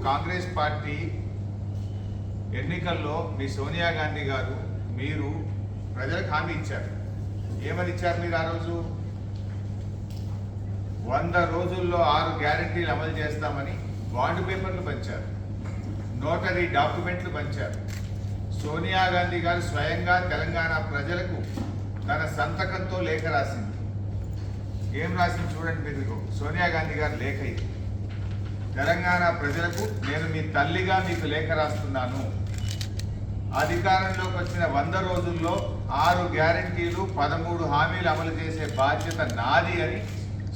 Congress party ఎన్నికల్లో మీ సోనియా గాంధీ గారు మీరు ప్రజలకు హామీ ఇచ్చారు. ఏమని ఇచ్చారు మీరు ఆ రోజు? 100 రోజుల్లో 6 గ్యారెంటీలు అమలు చేస్తామని బాండ్ పేపర్లు పంచారు, నోటరీ డాక్యుమెంట్లు పంచారు. సోనియా గాంధీ గారు స్వయంగా తెలంగాణ ప్రజలకు తన సంతకంతో లేఖ రాసింది. ఏం రాసింది చూడండి మీరు. సోనియా గాంధీ గారు లేఖ ఇది. తెలంగాణ ప్రజలకు నేను మీ తల్లిగా మీకు లేఖ రాస్తున్నాను. అధికారంలోకి వచ్చిన 100 రోజుల్లో 6 గ్యారెంటీలు 13 హామీలు అమలు చేసే బాధ్యత నాది అని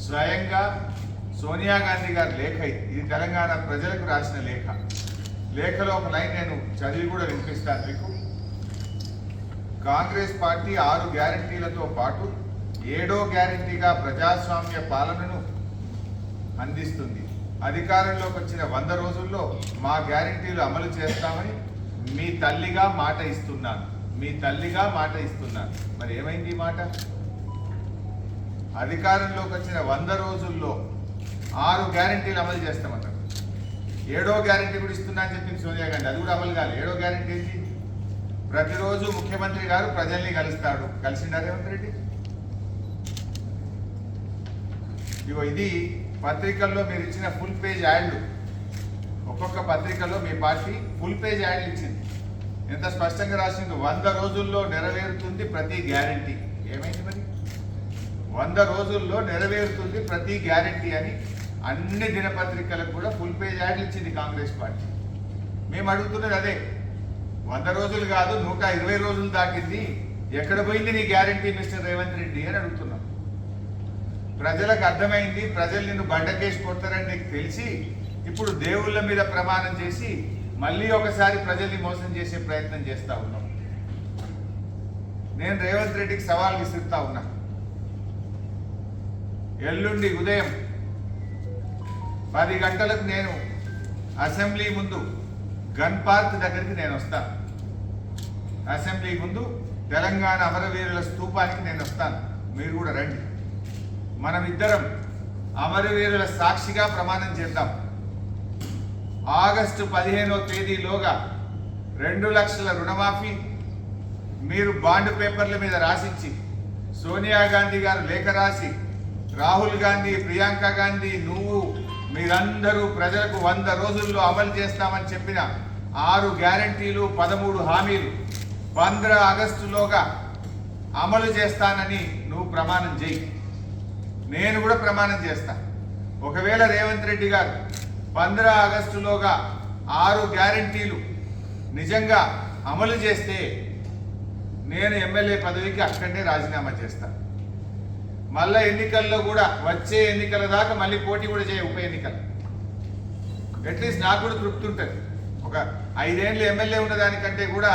స్వయంగా సోనియా గాంధీ గారి లేఖ ఇది. తెలంగాణ ప్రజలకు రాసిన లేఖ. లేఖలో ఒక లైన్ నేను చదివి కూడా వినిపిస్తాను మీకు. కాంగ్రెస్ పార్టీ 6 గ్యారెంటీలతో పాటు 7వ గ్యారెంటీగా ప్రజాస్వామ్య పాలనను అందిస్తుంది. అధికారంలోకి వచ్చిన 100 రోజుల్లో మా గ్యారెంటీలు అమలు చేస్తామని మీ తల్లిగా మాట ఇస్తున్నాను. మీ తల్లిగా మాట ఇస్తున్నాను. మరి ఏమైంది మాట? అధికారంలోకి వచ్చిన 100 రోజుల్లో 6 గ్యారెంటీలు అమలు చేస్తామన్నారు. 7వ గ్యారెంటీ కూడా ఇస్తున్నా అని చెప్పింది సోనియా గాంధీ. అది కూడా అమలు కాదు. 7వ గ్యారెంటీ ఏంటి? ప్రతిరోజు ముఖ్యమంత్రి గారు ప్రజల్ని కలుస్తాడు. కలిసిండా రేవంత్ రెడ్డి? ఇగో ఇది పత్రికల్లో మీరు ఇచ్చిన ఫుల్ పేజ్ యాడ్లు. ఒక్కొక్క పత్రికలో మీ పార్టీ ఫుల్ పేజ్ యాడ్లు ఇచ్చింది. ఎంత స్పష్టంగా రాసింది? 100 రోజుల్లో నెరవేరుతుంది ప్రతి గ్యారెంటీ. ఏమైంది మరి? 100 రోజుల్లో నెరవేరుతుంది ప్రతి గ్యారెంటీ అని అన్ని దినపత్రికలకు కూడా ఫుల్ పేజ్ యాడ్లు ఇచ్చింది కాంగ్రెస్ పార్టీ. మేము అడుగుతున్నది అదే. 100 రోజులు కాదు, 120 రోజులు దాటింది. ఎక్కడ పోయింది నీ గ్యారెంటీ మిస్టర్ రేవంత్ రెడ్డి అని అడుగుతున్నాం. ప్రజలకు అర్థమైంది. ప్రజలు నిన్ను బండకేసి కొడతారని నీకు తెలిసి ఇప్పుడు దేవుళ్ళ మీద ప్రమాణం చేసి మళ్ళీ ఒకసారి ప్రజల్ని మోసం చేసే ప్రయత్నం చేస్తా ఉన్నాం. నేను రేవంత్ రెడ్డికి సవాల్ విసురుతా ఉన్నా. ఎల్లుండి ఉదయం 10 గంటలకు నేను అసెంబ్లీ ముందు గన్ పార్క్ దగ్గరికి నేను వస్తాను. అసెంబ్లీ ముందు తెలంగాణ అమరవీరుల స్తూపానికి నేను వస్తాను. మీరు కూడా రండి. మనమిద్దరం అమరవీరుల సాక్షిగా ప్రమాణం చేద్దాం. ఆగస్టు 15వ తేదీలోగా 2 లక్షల రుణమాఫీ మీరు బాండ్ పేపర్ల మీద రాసిచ్చి, సోనియా గాంధీ గారు లేఖ రాసి, రాహుల్ గాంధీ, ప్రియాంక గాంధీ, నువ్వు మీరందరూ ప్రజలకు 100 రోజుల్లో అమలు చేస్తామని చెప్పిన 6 గ్యారెంటీలు 13 హామీలు 15 ఆగస్టులోగా అమలు చేస్తానని నువ్వు ప్రమాణం చేయి. నేను కూడా ప్రమాణం చేస్తా. ఒకవేళ రేవంత్ రెడ్డి గారు 15 ఆగస్టులోగా 6 గ్యారెంటీలు నిజంగా అమలు చేస్తే నేను ఎమ్మెల్యే పదవికి అక్కడనే రాజీనామా చేస్తాను. మళ్ళా ఎన్నికల్లో కూడా వచ్చే ఎన్నికల దాకా మళ్ళీ పోటీ కూడా చేయ ఉప ఎన్నికలు. అట్లీస్ట్ నాకు కూడా తృప్తి ఉంటుంది. ఒక 5 ఏళ్ళు ఎమ్మెల్యే ఉన్నదానికంటే కూడా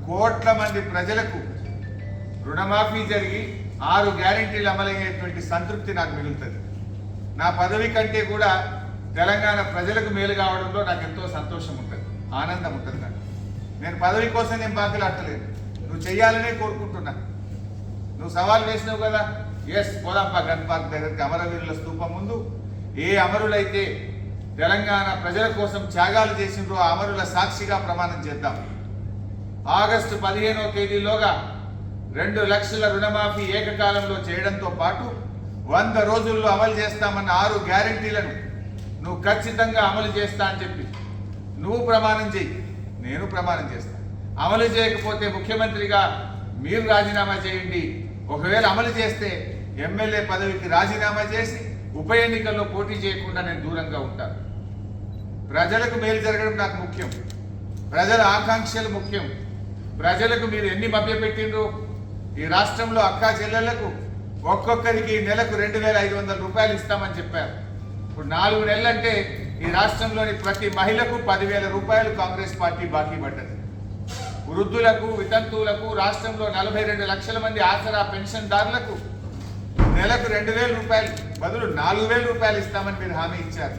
కోట్ల మంది ప్రజలకు రుణమాఫీ జరిగి 6 గ్యారెంటీలు అమలయ్యేటువంటి సంతృప్తి నాకు మిగులుతుంది. నా పదవి కంటే కూడా తెలంగాణ ప్రజలకు మేలు కావడంలో నాకు ఎంతో సంతోషం ఉంటుంది, ఆనందం ఉంటుంది. నేను పదవి కోసం నేను బాకీలు అట్టలేదు. నువ్వు చెయ్యాలనే కోరుకుంటున్నా. నువ్వు సవాల్ వేసినావు కదా, ఎస్ పోదాంపా గన్ పార్క్ దగ్గరికి అమరవీరుల స్తూపం ముందు. ఏ అమరులైతే తెలంగాణ ప్రజల కోసం త్యాగాలు చేసిండ్రో ఆ అమరుల సాక్షిగా ప్రమాణం చేద్దాం. ఆగస్టు 15వ తేదీలోగా 2 లక్షల రుణమాఫీ ఏకకాలంలో చేయడంతో పాటు 100 రోజుల్లో అమలు చేస్తామన్న 6 గ్యారెంటీలను నువ్వు ఖచ్చితంగా అమలు చేస్తా అని చెప్పి నువ్వు ప్రమాణం చేయి, నేను ప్రమాణం చేస్తా. అమలు చేయకపోతే ముఖ్యమంత్రిగా మీరు రాజీనామా చేయండి. ఒకవేళ అమలు చేస్తే ఎమ్మెల్యే పదవికి రాజీనామా చేసి ఉప ఎన్నికల్లో పోటీ చేయకుండా నేను దూరంగా ఉంటాను. ప్రజలకు మేలు జరగడం నాకు ముఖ్యం. ప్రజల ఆకాంక్షలు ముఖ్యం. ప్రజలకు మీరు ఎన్ని మభ్యపెట్టిండ్రు? ఈ రాష్ట్రంలో అక్కా చెల్లెళ్లకు ఒక్కొక్కరికి నెలకు 2,500 రూపాయలు ఇస్తామని చెప్పారు. ఇప్పుడు 4 నెలలంటే ఈ రాష్ట్రంలోని ప్రతి మహిళకు 10,000 రూపాయలు కాంగ్రెస్ పార్టీ బాకీ పడ్డది. వృద్ధులకు, వితంతువులకు, రాష్ట్రంలో 42 లక్షల మంది ఆసరా పెన్షన్దారులకు నెలకు 2,000 రూపాయలు బదులు 4,000 రూపాయలు ఇస్తామని మీరు హామీ ఇచ్చారు.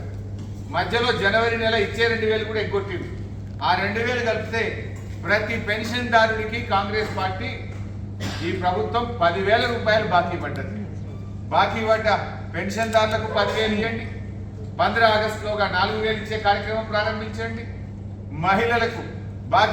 మధ్యలో జనవరి నెల ఇచ్చే 2,000 కూడా ఎగ్గొట్టింది. ఆ 2,000 కలిపితే ప్రతి పెన్షన్దారుడికి కాంగ్రెస్ పార్టీ ఈ ప్రభుత్వం 10,000 రూపాయలు బాకీ పడ్డది. బాకీ పడ్డ పెన్షన్దారులకు 10,000 ఇవ్వండి, 15 ఆగస్టులోగా 4,000 ఇచ్చే కార్యక్రమం ప్రారంభించండి. మహిళలకు బాకీ